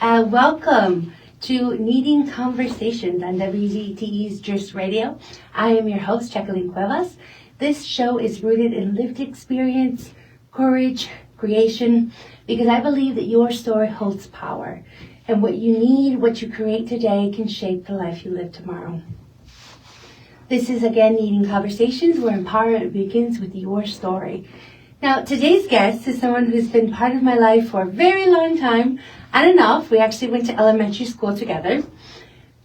Welcome to Kneading Conversations on WDET DRIS Radio. I am your host, Jacqueline Cuevas. This show is rooted in lived experience, courage, creation, because I believe that your story holds power. And what you need, what you create today, can shape the life you live tomorrow. This is, again, Kneading Conversations, where empowerment begins with your story. Now, today's guest is someone who's been part of my life for a very long time, on and off. We actually went to elementary school together,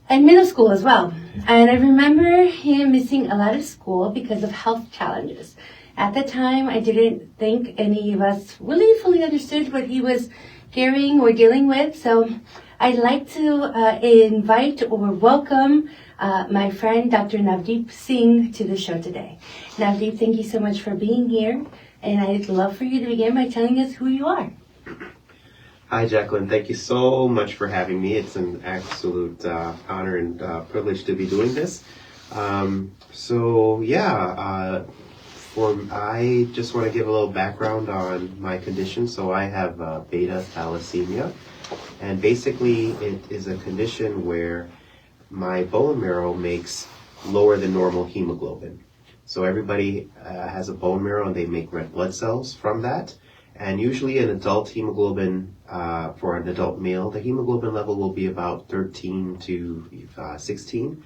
and middle school as well. And I remember him missing a lot of school because of health challenges. At the time, I didn't think any of us really fully understood what he was carrying or dealing with. So I'd like to invite or welcome my friend, Dr. Navdeep Singh, to the show today. Navdeep, thank you so much for being here. And I'd love for you to begin by telling us who you are. Hi, Jacqueline. Thank you so much for having me. It's an absolute honor and privilege to be doing this. I just want to give a little background on my condition. So I have beta thalassemia, and basically it is a condition where my bone marrow makes lower than normal hemoglobin. So everybody has a bone marrow and they make red blood cells from that. And usually an adult hemoglobin, for an adult male, the hemoglobin level will be about 13 to 16.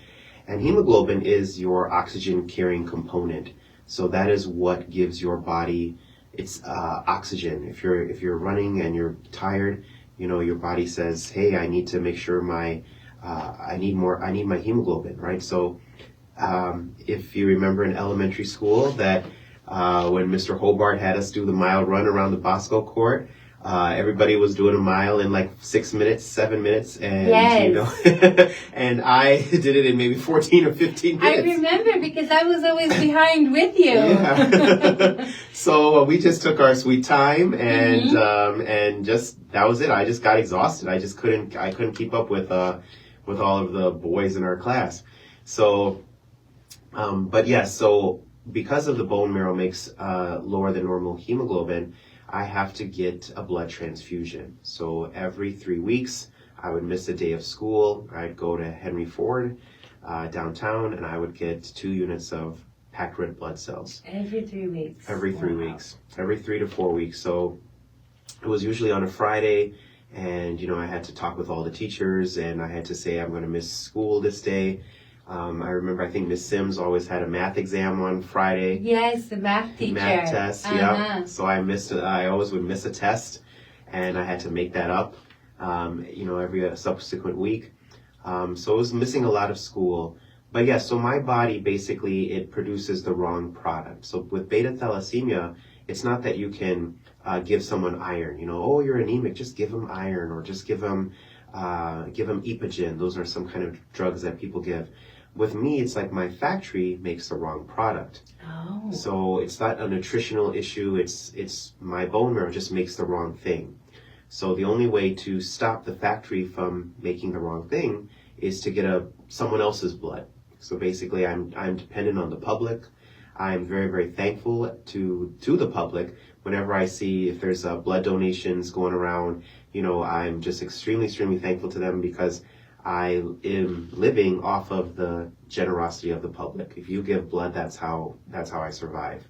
And hemoglobin is your oxygen carrying component. So that is what gives your body its oxygen. If you're running and you're tired, your body says, hey, I need to make sure I need my hemoglobin, right? So if you remember in elementary school that when Mr. Hobart had us do the mile run around the Bosco court, everybody was doing a mile in like 6 minutes, 7 minutes, and yes. And I did it in maybe 14 or 15 minutes. I remember because I was always behind with you. Yeah. So we just took our sweet time, and and just that was it. I just got exhausted. I couldn't keep up with all of the boys in our class. So, so because of the bone marrow makes lower than normal hemoglobin, I have to get a blood transfusion. So every 3 weeks, I would miss a day of school. I'd go to Henry Ford downtown, and I would get 2 units of packed red blood cells. Every 3 weeks? Every 3 weeks. Every 3 to 4 weeks. So it was usually on a Friday, and I had to talk with all the teachers, and I had to say I'm going to miss school this day. I remember, I think Miss Sims always had a math exam on Friday. Yes, the math teacher. Math test, yeah. So I always would miss a test, and I had to make that up, every subsequent week. So I was missing a lot of school. But yeah, so my body, basically, it produces the wrong product. So with beta thalassemia, it's not that you can give someone iron. Oh, you're anemic, just give them iron, or just give them Epogen. Those are some kind of drugs that people give. With me, it's like my factory makes the wrong product. Oh. So it's not a nutritional issue. It's my bone marrow just makes the wrong thing. So the only way to stop the factory from making the wrong thing is to get someone else's blood. So basically, I'm dependent on the public. I'm very, very thankful to the public whenever I see if there's blood donations going around. I'm just extremely, extremely thankful to them because I am living off of the generosity of the public. If you give blood, that's how I survive.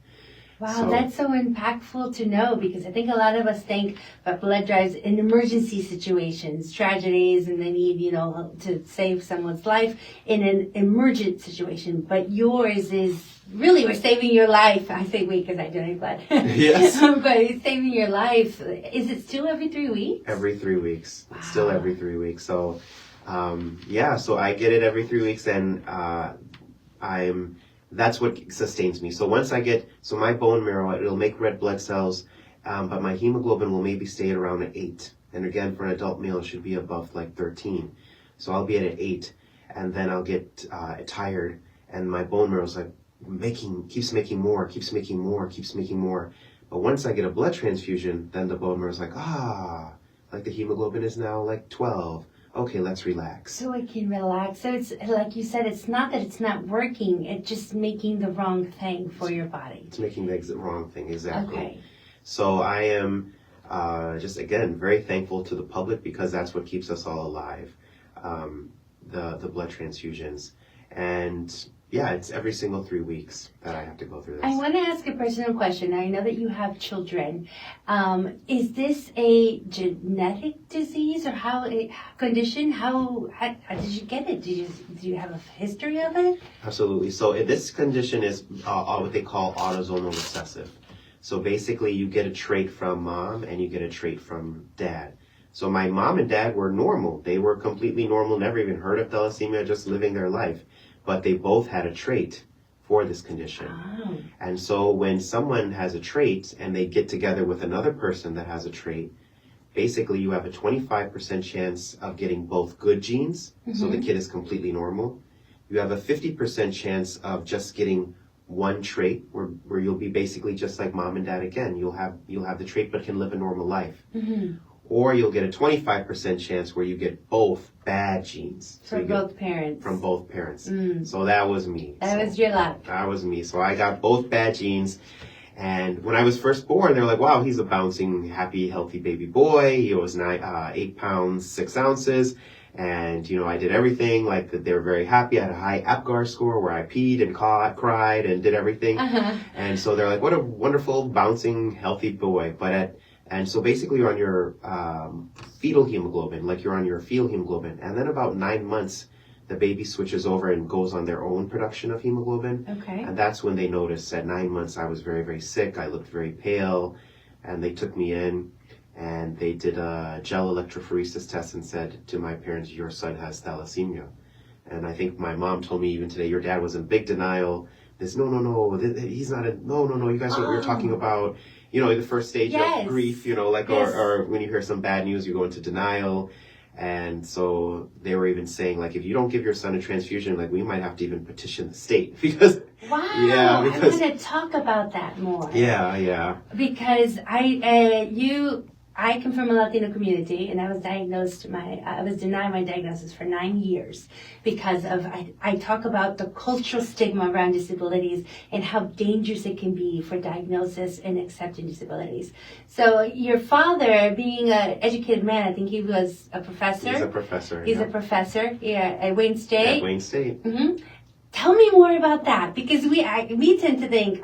Wow, that's so impactful to know, because I think a lot of us think about blood drives in emergency situations, tragedies, and they need, to save someone's life in an emergent situation. But yours is really, we're saving your life. I say we because I donate blood. Yes. But it's saving your life. Is it still every 3 weeks? Every 3 weeks. Wow. It's still every 3 weeks. So, so I get it every 3 weeks, and that's what sustains me. So once so my bone marrow, it'll make red blood cells, but my hemoglobin will maybe stay at around an 8. And again, for an adult male, it should be above like 13. So I'll be at an 8, and then I'll get tired, and my bone marrow's like keeps making more. But once I get a blood transfusion, then the bone marrow's like, like the hemoglobin is now like 12. Okay, let's relax. So it can relax. So it's like you said, it's not that it's not working, it's just making the wrong thing for your body. It's making the wrong thing, exactly. Okay. So I am just again, very thankful to the public because that's what keeps us all alive. The blood transfusions. And yeah, it's every single 3 weeks that I have to go through this. I want to ask a personal question. I know that you have children. Is this a genetic disease or condition? How did you get it? Do you have a history of it? Absolutely. So this condition is what they call autosomal recessive. So basically you get a trait from mom and you get a trait from dad. So my mom and dad were normal. They were completely normal, never even heard of thalassemia, just living their life. But they both had a trait for this condition. Oh. And so when someone has a trait and they get together with another person that has a trait, basically you have a 25% chance of getting both good genes, so the kid is completely normal. You have a 50% chance of just getting one trait where you'll be basically just like mom and dad again. You'll have the trait but can live a normal life. Mm-hmm. Or you'll get a 25% chance where you get both bad genes. From both parents. From both parents. So that was me. That was your luck. That was me. So I got both bad genes. And when I was first born, they were like, wow, he's a bouncing, happy, healthy baby boy. He was 8 pounds, 6 ounces. And, I did everything. Like, they were very happy. I had a high APGAR score where I peed and cried and did everything. And so they're like, what a wonderful, bouncing, healthy boy. And so basically you're on your fetal hemoglobin, like you're on your fetal hemoglobin. And then about 9 months, the baby switches over and goes on their own production of hemoglobin. Okay. And that's when they noticed at 9 months I was very, very sick. I looked very pale. And they took me in and they did a gel electrophoresis test and said to my parents, your son has thalassemia. And I think my mom told me even today, your dad was in big denial. He's not no, you guys know what we're talking about. The first stage of grief, or when you hear some bad news, you go into denial. And so they were even saying, like, if you don't give your son a transfusion, like, we might have to even petition the state because. Wow. Yeah, I want to talk about that more. Yeah. Because I come from a Latino community, and I was denied my diagnosis for 9 years because of, I talk about the cultural stigma around disabilities and how dangerous it can be for diagnosis and accepting disabilities. So your father, being an educated man, I think he was a professor. He's a professor. He's a professor at Wayne State. At Wayne State. Mm-hmm. Tell me more about that, because we tend to think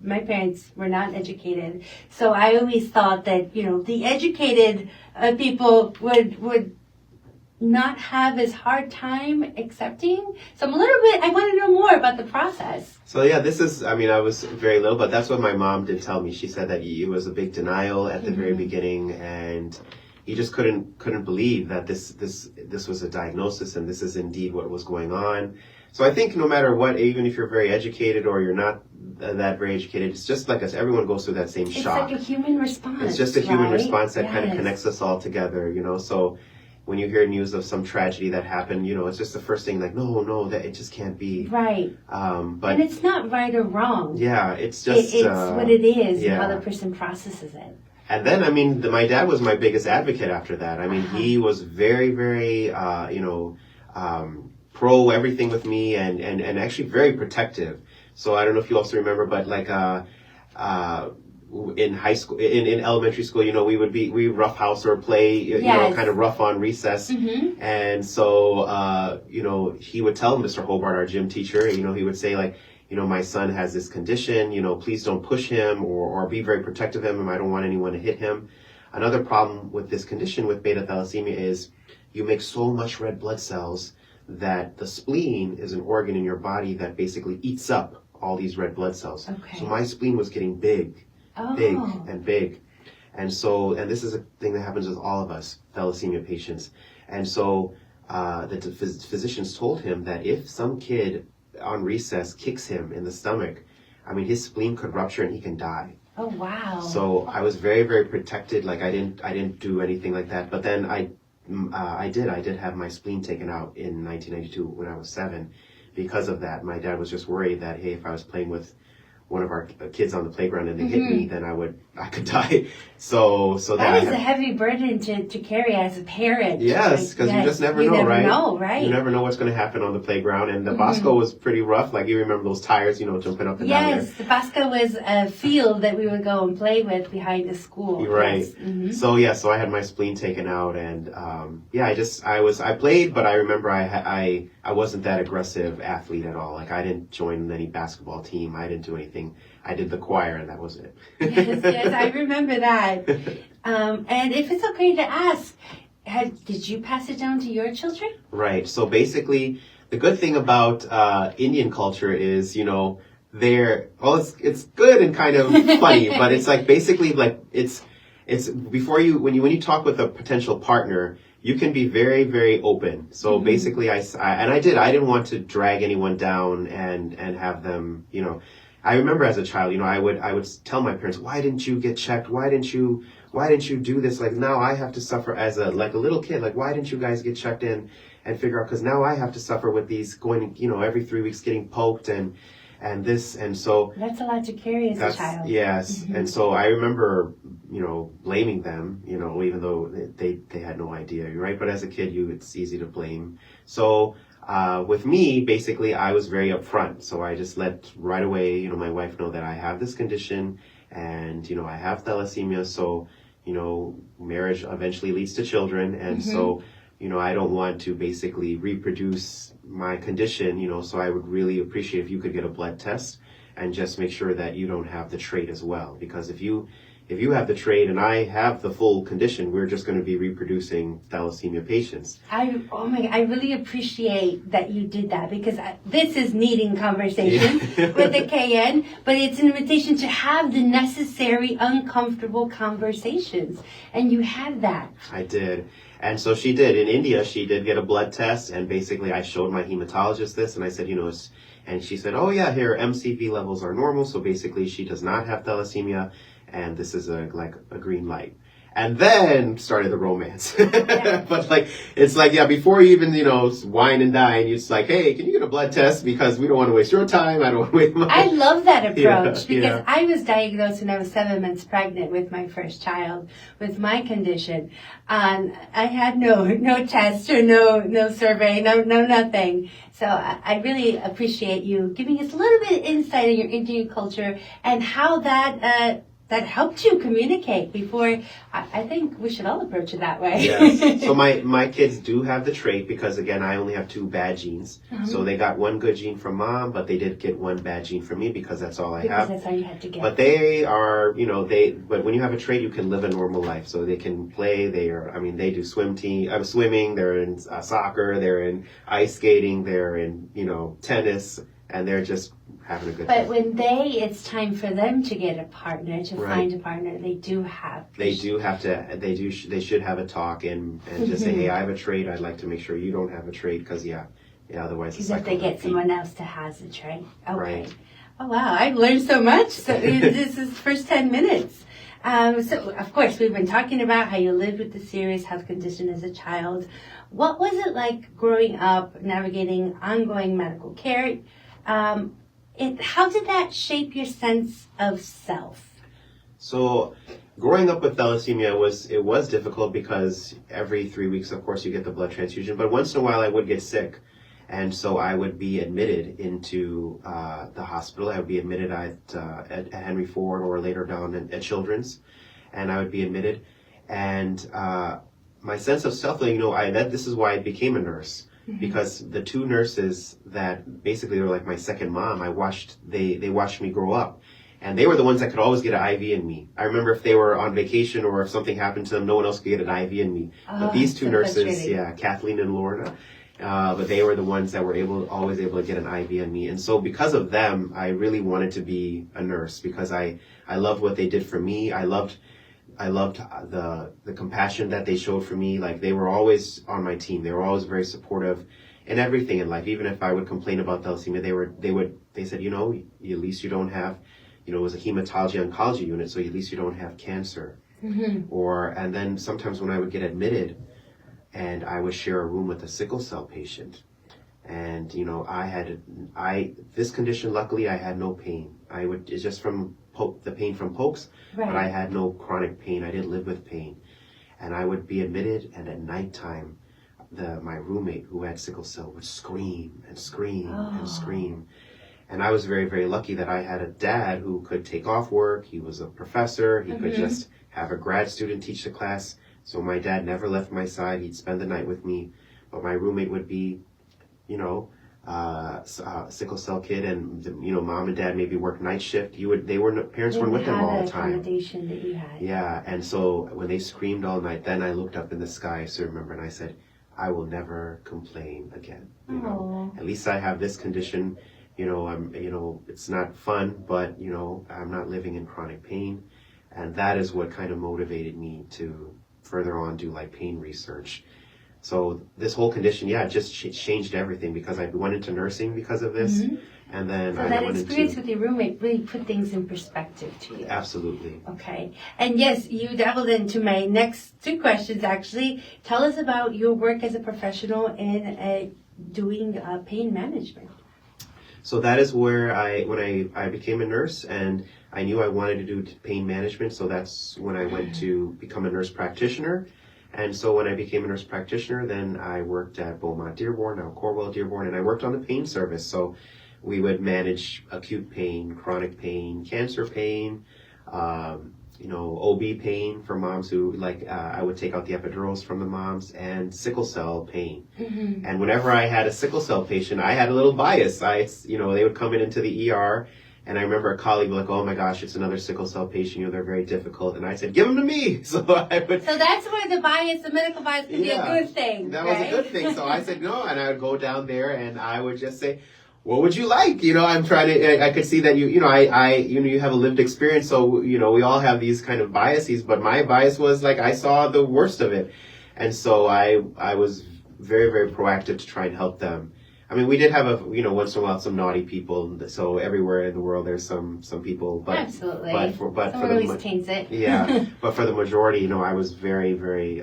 my parents were not educated, so I always thought that the educated people would not have as hard time accepting. So I want to know more about the process. So yeah, I was very little, but that's what my mom did tell me. She said that it was a big denial at the very beginning, and he just couldn't believe that this was a diagnosis and this is indeed what was going on. So I think no matter what, even if you're very educated or you're not that very educated, it's just like us. Everyone goes through that same shock. It's like a human response. It's just a human response that kind of connects us all together, So when you hear news of some tragedy that happened, it's just the first thing like, no, that it just can't be. Right. But and it's not right or wrong. Yeah, it's just. It's what it is and how the person processes it. And then, my dad was my biggest advocate after that. He was very, very, pro everything with me and actually very protective. So I don't know if you also remember, but like, in high school, in elementary school, we roughhouse or play, kind of rough on recess. Mm-hmm. And so, he would tell Mr. Hobart, our gym teacher, he would say like, my son has this condition, please don't push him or be very protective of him. I don't want anyone to hit him. Another problem with this condition with beta thalassemia is you make so much red blood cells that the spleen is an organ in your body that basically eats up all these red blood cells. Okay. So my spleen was getting big. And this is a thing that happens with all of us, thalassemia patients. And so the physicians told him that if some kid on recess kicks him in the stomach, his spleen could rupture and he can die. Oh, wow. So I was very, very protected. Like I didn't do anything like that. But then I did have my spleen taken out in 1992 when I was 7. Because of that, my dad was just worried that, hey, if I was playing with one of our kids on the playground and they hit me, then I would die. So that is a heavy burden to carry as a parent. Yes, because you just never know, right? Right? You never know what's going to happen on the playground. And the Bosco was pretty rough. Like, you remember those tires, jumping up and down there. Yes, the Bosco was a field that we would go and play with behind the school. Right. Yes. So I had my spleen taken out, and I played, but I remember I wasn't that aggressive athlete at all. Like, I didn't join any basketball team. I didn't do anything. I did the choir, and that was it. Yes, I remember that. And if it's okay to ask, did you pass it down to your children? Right. So basically, the good thing about Indian culture is, it's good and kind of funny, but it's like basically like it's before when you talk with a potential partner, you can be very, very open. So basically, I didn't want to drag anyone down and have them, I remember as a child, I would tell my parents, why didn't you get checked? Why didn't you do this? Like, now I have to suffer as a little kid. Like, why didn't you guys get checked in and figure out? Because now I have to suffer with these going, every 3 weeks getting poked and this. And so that's a lot to carry as a child. Yes. And so I remember, blaming them, even though they had no idea, right? But as a kid, it's easy to blame. So, with me, basically, I was very upfront. So I just let right away, my wife know that I have this condition and, I have thalassemia. So, marriage eventually leads to children. And so, I don't want to basically reproduce my condition, so I would really appreciate if you could get a blood test and just make sure that you don't have the trait as well. Because if you have the trait and I have the full condition, we're just going to be reproducing thalassemia patients. I really appreciate that you did that, because this is Kneading Conversations with the KN, but it's an invitation to have the necessary uncomfortable conversations. And you had that. I did. And so she did. In India, she did get a blood test, and basically I showed my hematologist this, and I said, and she said, oh yeah, here MCV levels are normal, so basically she does not have thalassemia, and this is a green light. And then started the romance. Yeah. But before you even, wine and dine, it's like, hey, can you get a blood test? Because we don't want to waste your time. I don't want to waste mine. I love that approach, because yeah. I was diagnosed when I was 7 months pregnant with my first child with my condition. And I had no test or no survey, no nothing. So I really appreciate you giving us a little bit of insight in your Indian culture and how that helped you communicate before. I think we should all approach it that way. Yes. So my kids do have the trait, because again, I only have 2 bad genes. So they got 1 good gene from mom, but they did get 1 bad gene from me, because that's all I have. Because that's all you had to get. But they are, but when you have a trait, you can live a normal life. So they can play. They do swimming. They're in soccer. They're in ice skating. They're in, tennis, and they're just having a good time. But when it's time for them to get a partner, to find a partner, they do have. They should have a talk and just say, hey, I have a trait. I'd like to make sure you don't have a trait, because otherwise. Because if they get someone else that has a trait. Okay. Right. Oh wow, I've learned so much. So this is the first 10 minutes. So of course we've been talking about how you lived with the serious health condition as a child. What was it like growing up, navigating ongoing medical care? How did that shape your sense of self? So, growing up with thalassemia was difficult, because every 3 weeks, of course, you get the blood transfusion. But once in a while, I would get sick, and so I would be admitted into the hospital. I would be admitted at Henry Ford, or later down at Children's, and I would be admitted. And my sense of self, this is why I became a nurse. Because the 2 nurses that basically were like my second mom, they watched me grow up. And they were the ones that could always get an IV in me. I remember if they were on vacation or if something happened to them, no one else could get an IV in me. But these 2 nurses, Kathleen and Lorna, but they were the ones that were always able to get an IV in me. And so because of them, I really wanted to be a nurse, because I loved what they did for me. I loved the compassion that they showed for me. Like, they were always on my team. They were always very supportive in everything in life. Even if I would complain about thalassemia, they said, at least you don't have, it was a hematology oncology unit, so at least you don't have cancer. And then sometimes when I would get admitted, and I would share a room with a sickle cell patient, and this condition, luckily I had no pain. It's just from the pain from pokes, Right. but I had no chronic pain. I didn't live with pain. And I would be admitted, and at nighttime, my roommate who had sickle cell would scream and scream and scream. And I was very, very lucky that I had a dad who could take off work. He was a professor. He could just have a grad student teach the class. So my dad never left my side. He'd spend the night with me. But my roommate would be, sickle cell kid, and mom and dad maybe work night shift. Parents weren't with them all the time. Accommodation that you had. Yeah, and so when they screamed all night, then I looked up in the sky, so remember, and I said, I will never complain again. At least I have this condition. It's not fun, but I'm not living in chronic pain, and that is what kind of motivated me to further on do like pain research. So this whole condition, just changed everything, because I went into nursing because of this, and then so that experience with your roommate really put things in perspective to you. Absolutely. Okay, and yes, you dabbled into my next two questions. Actually, tell us about your work as a professional in doing pain management. So that is where when I became a nurse, and I knew I wanted to do pain management. So that's when I went to become a nurse practitioner. And so when I became a nurse practitioner, then I worked at Beaumont Dearborn, now Corwell Dearborn, and I worked on the pain service. So we would manage acute pain, chronic pain, cancer pain, OB pain for moms who I would take out the epidurals from the moms, and sickle cell pain. And whenever I had a sickle cell patient, I had a little bias. They would come into the ER, and I remember a colleague would be like, oh my gosh, it's another sickle cell patient, they're very difficult. And I said, give them to me. So that's where the medical bias can be a good thing. That was a good thing. So I said no, and I would go down there and I would just say, what would you like? I'm trying to, I could see that you have a lived experience. So, we all have these kind of biases, but my bias was I saw the worst of it. And so I was very, very proactive to try and help them. I mean, we did have once in a while some naughty people. So everywhere in the world there's some people. But, absolutely. But for always taints it. Yeah. But for the majority, I was very, very,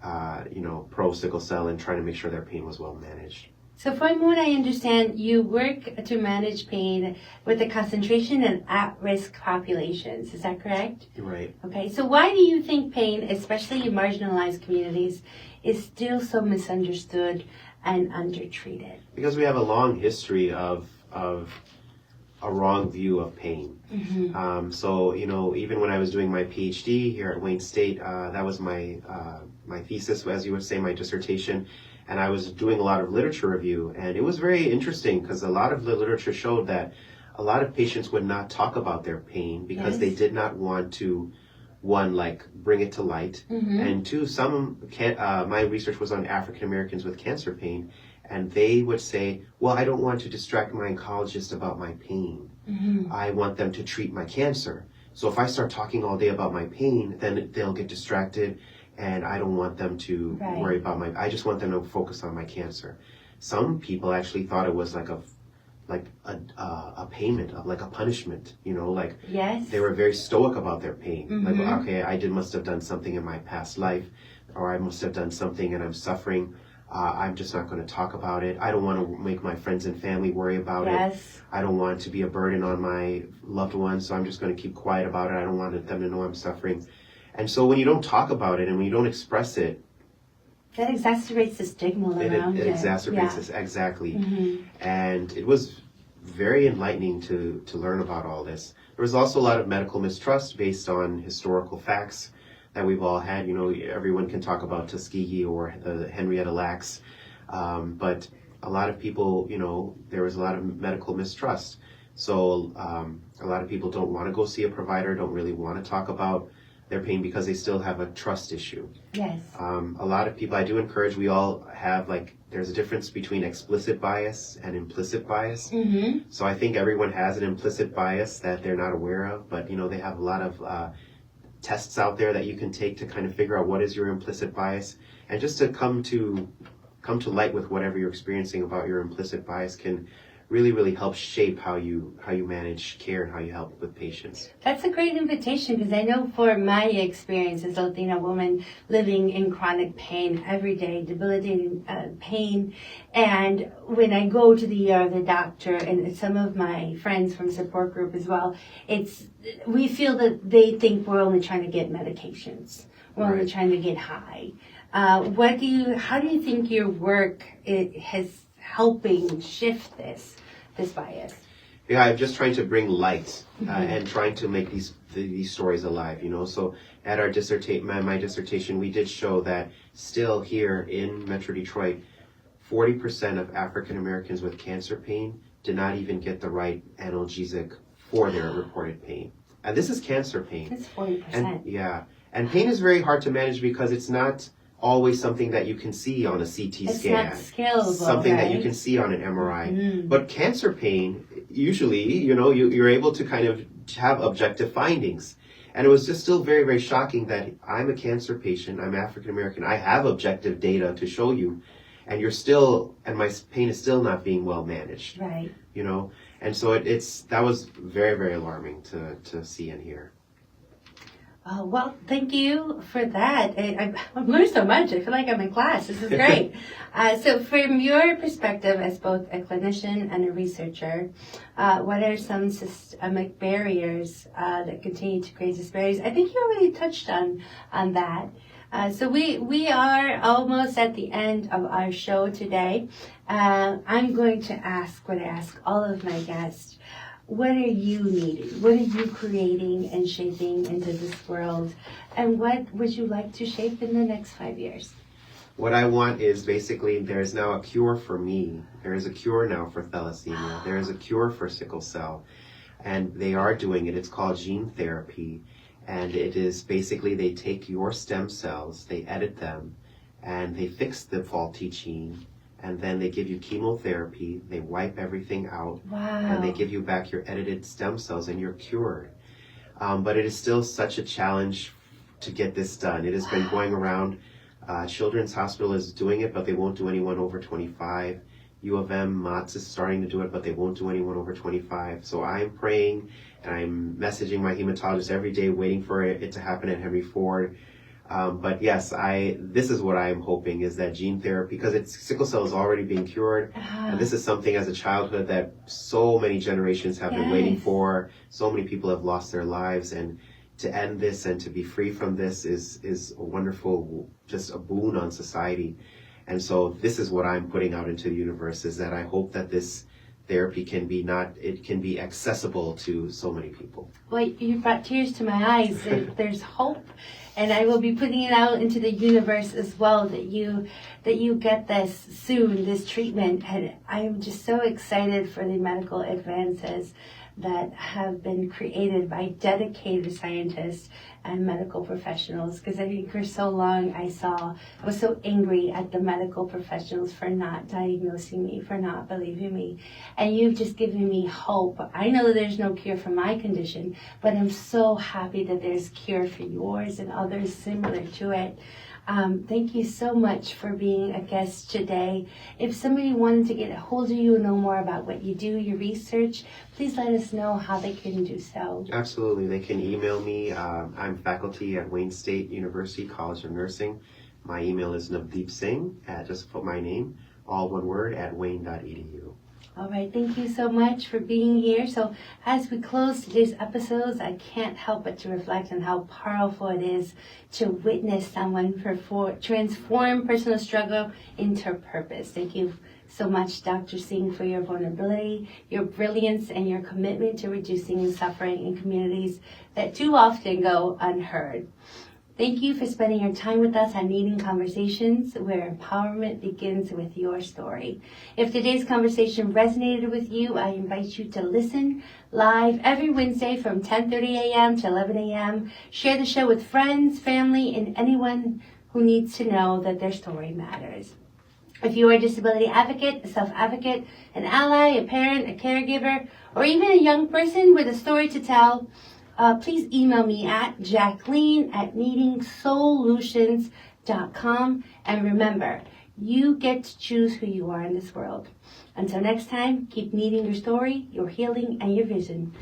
pro sickle cell and trying to make sure their pain was well managed. So from what I understand, you work to manage pain with a concentration in at-risk populations. Is that correct? Right. Okay. So why do you think pain, especially in marginalized communities, is still so misunderstood and undertreated? Because we have a long history of a wrong view of pain. So even when I was doing my PhD here at Wayne State, that was my thesis, as you would say, my dissertation, and I was doing a lot of literature review, and it was very interesting because a lot of the literature showed that a lot of patients would not talk about their pain because they did not want to, one, bring it to light, and two, my research was on African Americans with cancer pain, and they would say, well, I don't want to distract my oncologist about my pain. I want them to treat my cancer. So if I start talking all day about my pain, then they'll get distracted, and I don't want them to worry about I just want them to focus on my cancer. Some people actually thought it was a payment, a punishment, Yes. They were very stoic about their pain. Okay, I must have done something in my past life, or I must have done something and I'm suffering. I'm just not going to talk about it. I don't want to make my friends and family worry about it. I don't want to be a burden on my loved ones, so I'm just going to keep quiet about it. I don't want them to know I'm suffering. And so when you don't talk about it and when you don't express it, that exacerbates the stigma around it. It exacerbates this, exactly. And it was very enlightening to learn about all this. There was also a lot of medical mistrust based on historical facts that we've all had. Everyone can talk about Tuskegee or the Henrietta Lacks, but a lot of people, there was a lot of medical mistrust. So a lot of people don't want to go see a provider, don't really want to talk about their pain because they still have a trust issue. Yes. A lot of people, I do encourage, we all have there's a difference between explicit bias and implicit bias. So I think everyone has an implicit bias that they're not aware of, but they have a lot of tests out there that you can take to kind of figure out what is your implicit bias, and just to come to light with whatever you're experiencing about your implicit bias can really help shape how you manage care and how you help with patients. That's a great invitation, because I know for my experience as a Latina woman living in chronic pain every day, debilitating pain, and when I go to the doctor, and some of my friends from support group as well, we feel that they think we're only trying to get medications. We're only trying to get high. How do you think your work has helping shift this bias? Yeah, I'm just trying to bring light and trying to make these stories alive, So at our my dissertation, we did show that still here in Metro Detroit, 40% of African Americans with cancer pain did not even get the right analgesic for their reported pain. And this is cancer pain. That's 40%. And pain is very hard to manage because it's not always something that you can see on a CT scan. It's not scalable, something that you can see on an MRI. But cancer pain, usually, you're able to kind of have objective findings. And it was just still very, very shocking that I'm a cancer patient, I'm African American, I have objective data to show you, and my pain is still not being well managed. Right. And so that was very, very alarming to see and hear. Oh, well, thank you for that. I've learned so much. I feel like I'm in class. This is great. So from your perspective as both a clinician and a researcher, what are some systemic barriers that continue to create disparities? I think you already touched on that. So we are almost at the end of our show today. I'm going to ask what I ask all of my guests. What are you needing? What are you creating and shaping into this world? And what would you like to shape in the next 5 years? What I want is basically, there's now a cure for me. There is a cure now for thalassemia. There is a cure for sickle cell. And they are doing it. It's called gene therapy. And it is basically, they take your stem cells, they edit them, and they fix the faulty gene. And then they give you chemotherapy, they wipe everything out, and they give you back your edited stem cells, and you're cured. But it is still such a challenge to get this done. It has been going around. Children's Hospital is doing it, but they won't do anyone over 25. U of M, MOTS is starting to do it, but they won't do anyone over 25. So I'm praying, and I'm messaging my hematologist every day, waiting for it to happen at Henry Ford. But yes, this is what I'm hoping, is that gene therapy, because sickle cell is already being cured, and this is something as a childhood that so many generations have been waiting for. So many people have lost their lives, and to end this and to be free from this is a wonderful, just a boon on society. And so this is what I'm putting out into the universe, is that I hope that this therapy can be accessible to so many people. Well, you brought tears to my eyes. There's hope, and I will be putting it out into the universe as well, that you get this soon, this treatment. And I'm just so excited for the medical advances that have been created by dedicated scientists and medical professionals, because I think for so long I was so angry at the medical professionals for not diagnosing me, for not believing me. And you've just given me hope. I know that there's no cure for my condition, but I'm so happy that there's cure for yours and others similar to it. Thank you so much for being a guest today. If somebody wanted to get a hold of you and know more about what you do, your research, please let us know how they can do so. Absolutely. They can email me. I'm faculty at Wayne State University College of Nursing. My email is Navdeep Singh, just put my name, all one word, at wayne.edu. All right, thank you so much for being here. So as we close today's episodes, I can't help but to reflect on how powerful it is to witness someone transform personal struggle into purpose. Thank you so much, Dr. Singh, for your vulnerability, your brilliance, and your commitment to reducing suffering in communities that too often go unheard. Thank you for spending your time with us on Kneading Conversations, where empowerment begins with your story. If today's conversation resonated with you, I invite you to listen live every Wednesday from 10:30 a.m. to 11 a.m. Share the show with friends, family, and anyone who needs to know that their story matters. If you are a disability advocate, a self-advocate, an ally, a parent, a caregiver, or even a young person with a story to tell, please email me at Jacqueline@kneadingsolutions.com. And remember, You get to choose who you are in this world. Until next time, keep kneading your story, your healing, and your vision.